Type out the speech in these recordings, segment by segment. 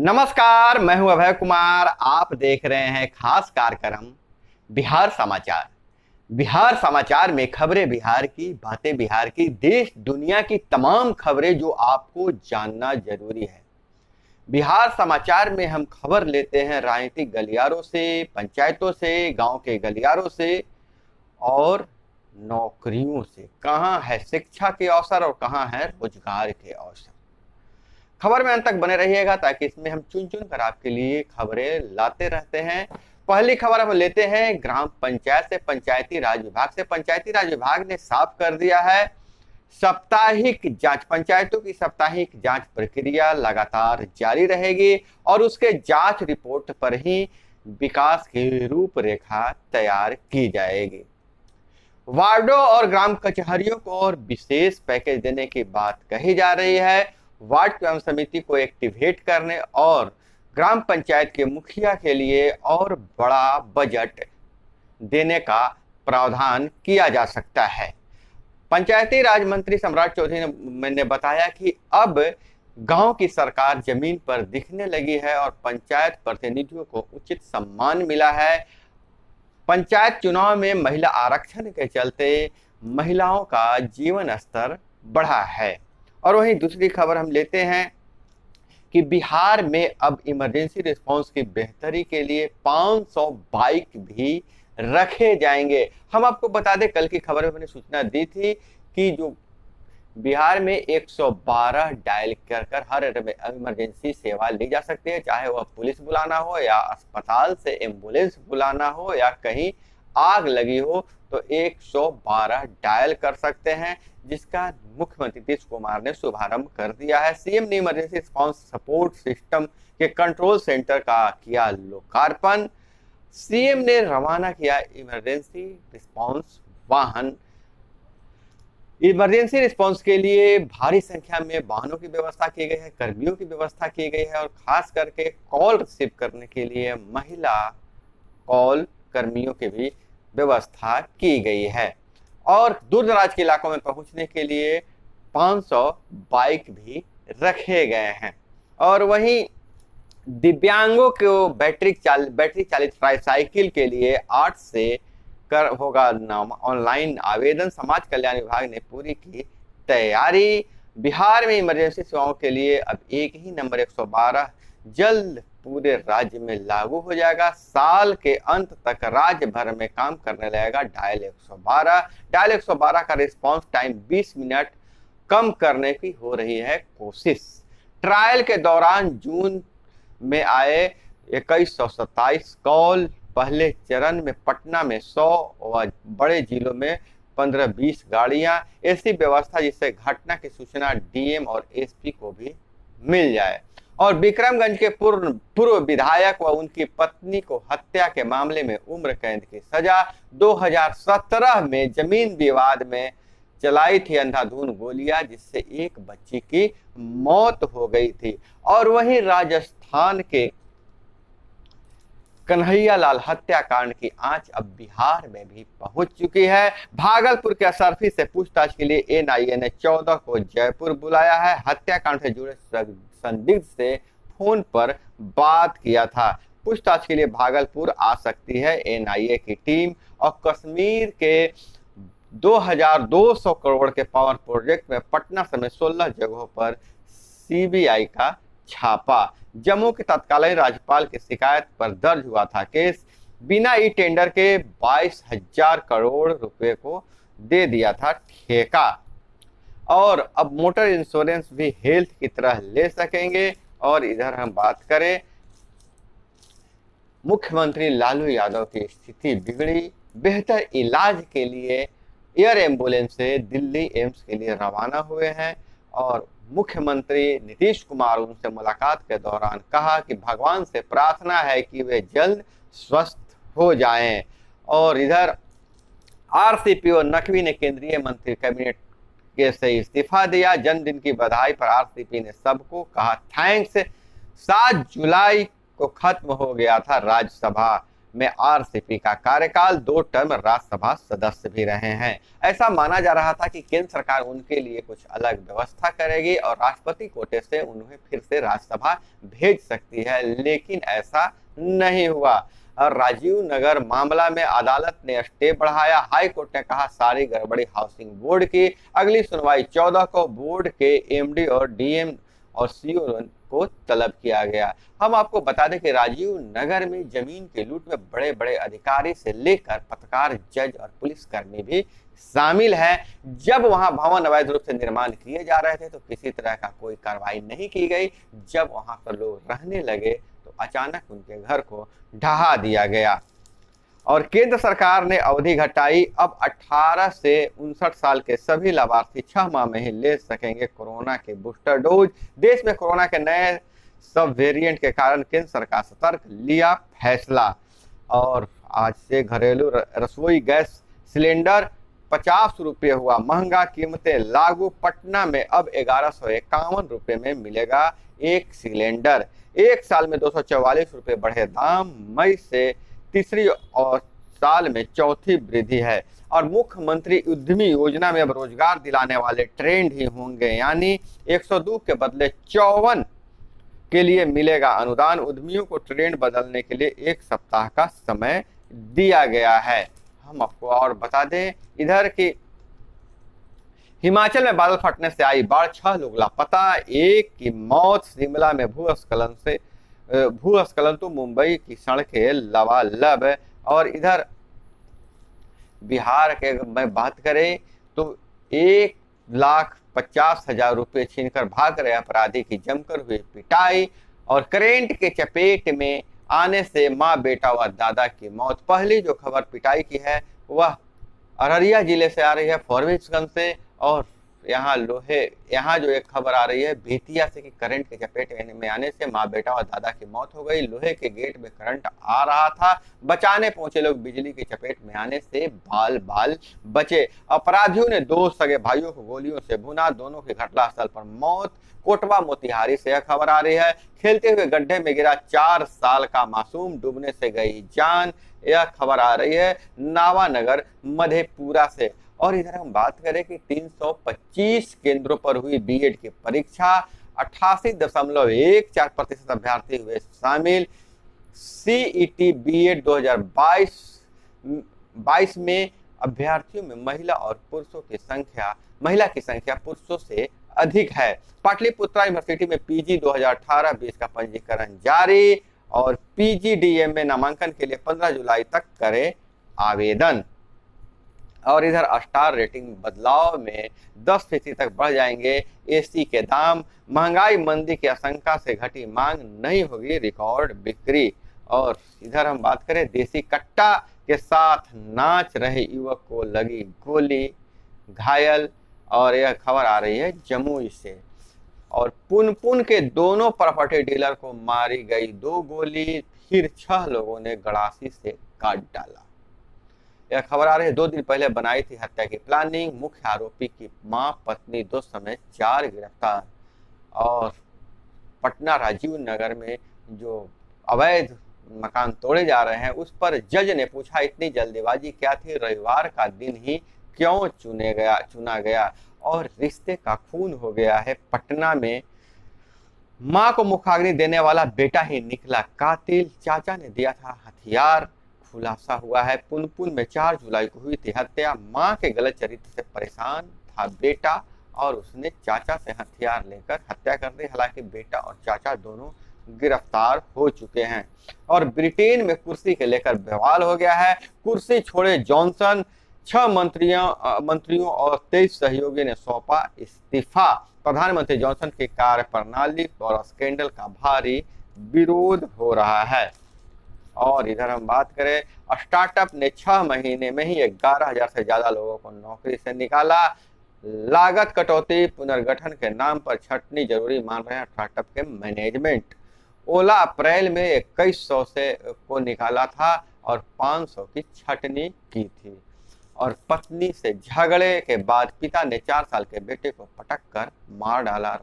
नमस्कार, मैं हूं अभय कुमार। आप देख रहे हैं खास कार्यक्रम बिहार समाचार। बिहार समाचार में खबरें बिहार की, बातें बिहार की, देश दुनिया की तमाम खबरें जो आपको जानना जरूरी है। बिहार समाचार में हम खबर लेते हैं राजनीतिक गलियारों से, पंचायतों से, गांव के गलियारों से और नौकरियों से। कहां है शिक्षा के अवसर और कहां है रोजगार के अवसर। खबर में अंत तक बने रहिएगा ताकि इसमें हम चुन चुन कर आपके लिए खबरें लाते रहते हैं। पहली खबर हम लेते हैं ग्राम पंचायत से, पंचायती राज विभाग से। पंचायती राज विभाग ने साफ कर दिया है साप्ताहिक जांच, पंचायतों की साप्ताहिक जांच प्रक्रिया लगातार जारी रहेगी और उसके जांच रिपोर्ट पर ही विकास की रूपरेखा तैयार की जाएगी। वार्डों और ग्राम कचहरियों को और विशेष पैकेज देने की बात कही जा रही है। वार्ड एवं समिति को एक्टिवेट करने और ग्राम पंचायत के मुखिया के लिए और बड़ा बजट देने का प्रावधान किया जा सकता है। पंचायती राज मंत्री सम्राट चौधरी ने बताया कि अब गांव की सरकार जमीन पर दिखने लगी है और पंचायत प्रतिनिधियों को उचित सम्मान मिला है। पंचायत चुनाव में महिला आरक्षण के चलते महिलाओं का जीवन स्तर बढ़ा है। और वहीं दूसरी खबर हम लेते हैं कि बिहार में अब इमरजेंसी रिस्पांस की बेहतरी के लिए 500 बाइक भी रखे जाएंगे। हम आपको बता दें, कल की खबर में मैंने सूचना दी थी कि जो बिहार में 112 डायल कर हर इमरजेंसी सेवा ली जा सकती है, चाहे वह पुलिस बुलाना हो या अस्पताल से एम्बुलेंस बुलाना हो या कहीं आग लगी हो तो 112 डायल कर सकते हैं, जिसका मुख्यमंत्री नीतीश कुमार ने शुभारंभ कर दिया है। सीएम ने इमरजेंसी रिस्पांस सपोर्ट सिस्टम के कंट्रोल सेंटर का किया लोकार्पण। सीएम ने रवाना किया इमरजेंसी रिस्पांस वाहन। इमरजेंसी रिस्पांस के लिए भारी संख्या में वाहनों की व्यवस्था की गई है, कर्मियों की व्यवस्था की गई है और खास करके कॉल रिसीव करने के लिए महिला कॉल कर्मियों की भी व्यवस्था की गई है और दूर दराज के इलाकों में पहुंचने के लिए 500 बाइक भी रखे गए हैं। और वहीं दिव्यांगों को बैटरी चालित ट्राईसाइकिल के लिए 8 से होगा नाम ऑनलाइन आवेदन। समाज कल्याण विभाग ने पूरी की तैयारी। बिहार में इमरजेंसी सेवाओं के लिए अब एक ही नंबर 112 जल्द पूरे राज्य में लागू हो जाएगा। साल के अंत तक राज्य भर में काम करने लगेगा डायल 112। डायल 112 का रिस्पांस टाइम 20 मिनट कम करने की हो रही है कोशिश। ट्रायल के दौरान जून में आए 2127 कॉल, पहले चरण में पटना में 100 और बड़े जिलों में 15-20 गाड़ियां। ऐसी व्यवस्था जिससे घटना की सूचना डीएम और एसपी को भी मिल जाए। और विक्रमगंज के पूर्व विधायक व उनकी पत्नी को हत्या के मामले में उम्र कैद की सजा। 2017 में जमीन विवाद में चलाई थी अंधाधुंध गोलियां, जिससे एक बच्ची की मौत हो गई थी। और वहीं राजस्थान के कन्हैया लाल हत्याकांड की आंच अब बिहार में भी पहुंच चुकी है। भागलपुर के असरफी से पूछताछ के लिए एनआईए ने 14 को जयपुर बुलाया है। हत्याकांड से जुड़े संदिग्ध से फोन पर बात किया था। पूछताछ के लिए भागलपुर आ सकती है एनआईए की टीम। और कश्मीर के 2200 करोड़ के पावर प्रोजेक्ट में पटना समेत 16 जगहों पर सीबीआई का छापा। जम्मू के तत्कालीन राज्यपाल की शिकायत पर दर्ज हुआ था केस। बिना ई टेंडर के 22,000 करोड़ रुपए को दे दिया था ठेका। और अब मोटर इंश्योरेंस भी हेल्थ की तरह ले सकेंगे। और इधर हम बात करें, मुख्यमंत्री लालू यादव की स्थिति बिगड़ी। बेहतर इलाज के लिए एयर एम्बुलेंस से दिल्ली एम्स के लिए रवाना हुए हैं। और मुख्यमंत्री नीतीश कुमार उनसे मुलाकात के दौरान कहा कि भगवान से प्रार्थना है कि वे जल्द स्वस्थ हो जाएं। और इधर आरसीपी और नकवी ने केंद्रीय मंत्री कैबिनेट के से इस्तीफा दिया। जन्मदिन की बधाई पर आरसीपी ने सबको कहा थैंक्स। 7 जुलाई को खत्म हो गया था राज्यसभा में आरसीपी का कार्यकाल, 2 टर्म राज्यसभा सदस्य भी रहे हैं। ऐसा माना जा रहा था कि केंद्र सरकार उनके लिए कुछ अलग व्यवस्था करेगी और राष्ट्रपति कोटे से उन्हें फिर से राज्यसभा भेज सकती है, लेकिन ऐसा नहीं हुआ। और राजीव नगर मामला में अदालत ने स्टे बढ़ाया। हाई कोर्ट ने कहा सारी गड़बड़ी हाउसिंग बोर्ड की। अगली सुनवाई 14 को बोर्ड के एमडी और डीएम और सीओ को तलब किया गया। हम आपको बता दें कि राजीव नगर में जमीन के लूट में बड़े बड़े अधिकारी से लेकर पत्रकार, जज और पुलिसकर्मी भी शामिल है। जब वहां भवन अवैध रूप से निर्माण किए जा रहे थे तो किसी तरह का कोई कार्रवाई नहीं की गई। जब वहां पर लोग रहने लगे तो अचानक उनके घर को ढहा दिया गया। और केंद्र सरकार ने अवधि घटाई। अब 18 से 59 साल के सभी लाभार्थी 6 माह में ही ले सकेंगे कोरोना के बूस्टर डोज। देश में कोरोना के नए सब वेरिएंट के कारण केंद्र सरकार सतर्क, लिया फैसला। और आज से घरेलू रसोई गैस सिलेंडर 50 रुपये हुआ महंगा, कीमतें लागू। पटना में अब 1151 रुपये में मिलेगा एक सिलेंडर। एक साल में 244 रुपये बढ़े दाम। मई से तीसरी और साल में चौथी वृद्धि है। और मुख्यमंत्री उद्यमी योजना में अब रोजगार दिलाने वाले ट्रेंड ही होंगे, यानी 102 के बदले 54 के लिए मिलेगा अनुदान। उद्यमियों को ट्रेंड बदलने के लिए 1 सप्ताह का समय दिया गया है। हम आपको और बता दें इधर की हिमाचल में बादल फटने से आई बाढ़, 6 लोग लापता, एक की मौत। शिमला में भूस्खलन तो मुंबई की सड़कें लबालब। और इधर बिहार के मैं बात करें तो 1,50,000 रुपये छीनकर भाग रहे अपराधी की जमकर हुई पिटाई। और करंट के चपेट में आने से मां, बेटा व दादा की मौत। पहली जो खबर पिटाई की है वह अररिया जिले से आ रही है, फॉरबिसगंज से। और यहाँ जो एक खबर आ रही है बेतिया से कि करंट के चपेट में आने से माँ, बेटा और दादा की मौत हो गई। लोहे के गेट में करंट आ रहा था, बचाने पहुंचे लोग बिजली की चपेट में आने से बाल बाल बचे। अपराधियों ने 2 सगे भाइयों को गोलियों से भुना, दोनों की घटनास्थल पर मौत। कोटवा मोतिहारी से यह खबर आ रही है, खेलते हुए गड्ढे में गिरा 4 साल का मासूम, डूबने से गई जान। यह खबर आ रही है नावानगर मधेपुरा से। और इधर हम बात करें कि 325 केंद्रों पर हुई बीएड की परीक्षा, 88.14% अभ्यर्थी हुए शामिल। सीईटी बीएड 2022 में अभ्यर्थियों में महिला की संख्या पुरुषों से अधिक है। पाटलिपुत्रा यूनिवर्सिटी में पीजी 2018-20 का पंजीकरण जारी। और पीजीडीएम में नामांकन के लिए 15 जुलाई तक करें आवेदन। और इधर स्टार रेटिंग बदलाव में 10% तक बढ़ जाएंगे एसी के दाम। महंगाई मंदी की आशंका से घटी मांग, नहीं होगी रिकॉर्ड बिक्री। और इधर हम बात करें देसी कट्टा के साथ नाच रहे युवक को लगी गोली, घायल। और यह खबर आ रही है जमुई से। और पुनपुन के दोनों प्रॉपर्टी डीलर को मारी गई 2 गोली, फिर 6 लोगों ने गड़ासी से काट डाला। यह खबर आ रही है 2 दिन पहले बनाई थी हत्या की प्लानिंग। मुख्य आरोपी की मां, पत्नी 2 समेत 4 गिरफ्तार। और पटना राजीव नगर में जो अवैध मकान तोड़े जा रहे हैं उस पर जज ने पूछा इतनी जल्दीबाजी क्या थी, रविवार का दिन ही क्यों चुना गया। और रिश्ते का खून हो गया है पटना में। मां को मुखाग्नि देने वाला बेटा ही निकला कातिल, चाचा ने दिया था हथियार। खुलासा हुआ है पुनपुन में 4 जुलाई को हुई थी हत्या। मां के गलत चरित्र से परेशान था बेटा और उसने चाचा से हथियार लेकर हत्या कर दी। हालांकि बेटा और चाचा दोनों गिरफ्तार हो चुके हैं। और ब्रिटेन में कुर्सी के लेकर बवाल हो गया है। कुर्सी छोड़े जॉनसन, 6 मंत्रियों और 23 सहयोगी ने सौंपा इस्तीफा। प्रधानमंत्री जॉनसन की कार्यप्रणाली और स्कैंडल का भारी विरोध हो रहा है। और इधर हम बात करें स्टार्टअप ने 6 महीने में ही 11,000 से ज्यादा लोगों को नौकरी से निकाला। लागत कटौती पुनर्गठन के नाम पर छटनी जरूरी मान रहे हैं स्टार्टअप के मैनेजमेंट। ओला अप्रैल में 2100 से को निकाला था और 500 की छटनी की थी। और पत्नी से झगड़े के बाद पिता ने 4 साल के बेटे को पटक कर मार डाला।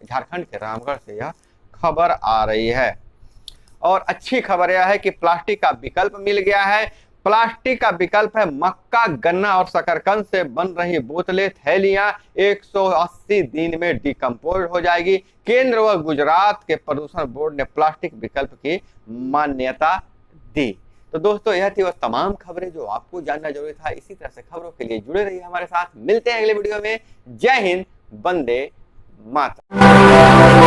झारखंड के रामगढ़ से यह खबर आ रही है। और अच्छी खबर यह है कि प्लास्टिक का विकल्प मिल गया है। प्लास्टिक का विकल्प है मक्का, गन्ना और शकरकंद से बन रही बोतलें, थैलियां 180 दिन में डिकम्पोज हो जाएगी। केंद्र व गुजरात के प्रदूषण बोर्ड ने प्लास्टिक विकल्प की मान्यता दी। तो दोस्तों, यह थी वो तमाम खबरें जो आपको जानना जरूरी था। इसी तरह से खबरों के लिए जुड़े रहिए हमारे साथ। मिलते हैं अगले वीडियो में। जय हिंद, वंदे मातरम।